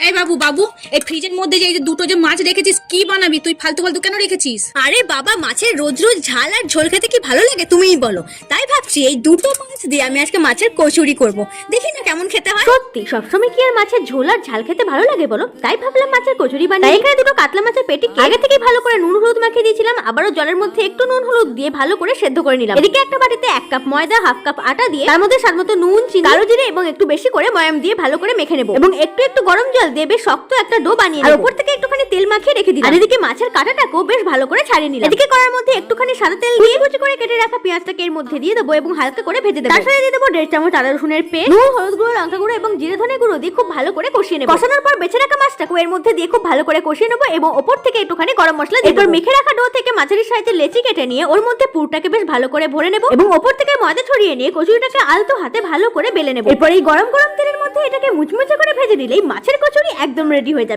এই বাবু বাবু, এই ফ্রিজের মধ্যে যে এই যে দুটো যে মাছ রেখেছিস, কি বানাবি তুই? ফালতু ফালতু কেন রেখেছিস? আরে বাবা, মাছের রোজ রোজ ঝাল আর ঝোল খেতে কি ভালো লাগে তুমিই বলো। তাই ভাবছি এই দুটো মাছ দিয়ে আমি আজকে মাছের কচুরি করব, দেখি না কেমন খেতে হয়। সত্যি সবসময় কি আর মাছের ঝোল আর ঝাল খেতে ভালো লাগে বলো? তাই ভাবলাম মাছের কচুরি বানাই। এখানে দুটো কাতলা মাছের পেটি আগে থেকে ভালো করে নুন হলুদ মাখিয়ে দিয়েছিলাম, আবারও জলের মধ্যে একটু নুন হলুদ দিয়ে ভালো করে সেদ্ধ করে নিলাম। এদিকে একটা বাটিতে 1 কাপ ময়দা, 1/2 কাপ আটা দিয়ে তার মধ্যে স্বাদমতো নুন, চিনি, কালো জিরে এবং একটু বেশি করে ময়াম দিয়ে ভালো করে মেখে নেব এবং একটু একটু গরম জল দিয়ে বেশ শক্ত একটা ডো বানিয়ে আর উপর থেকে একটুখানি তেল মাখিয়ে রেখে দিলাম। আর এদিকে মাছের কাঁটাটাকেও বেশ ভালো করে ছাড়িয়ে নিলাম। এদিকে কড়ার মধ্যে একটুখানি সাদা তেল দিয়ে কুচি করে কেটে রাখা পেঁয়াজটাকে এর মধ্যে দিয়ে দেবো এবং হালকা করে ভেজে দেবো। তার সাথে দিয়ে দেবো 1.5 চামচ আদা রসুনের পেস্ট, নুন, হলুদ গুঁড়ো, লঙ্কা গুঁড়ো এবং জিরে ধনে গুঁড়ো দিয়ে খুব ভালো করে কষিয়ে নেব। কষানোর পর বেছে রাখা মাছটাকে এর মধ্যে দিয়ে খুব ভালো করে কষিয়ে নেবো এবং ওপর থেকে একটুখানি গরম মশলা দিয়ে এরপর মেখে রাখা ডো থেকে মাঝারি সাইজের লেচি কেটে নিয়ে ওর মধ্যে পুরটাকে বেশ ভালো করে ভরে নেব এবং ওপর থেকে ময়দা ছড়িয়ে নিয়ে কচুরিটাকে আলতো হাতে ভালো করে বেলে নেব। এরপর এই গরম গরম তেলের মধ্যে এটাকে মুচমুচে করে ভেজে দিলেই মাছের কচুরি একদম রেডি হয়ে যাবে।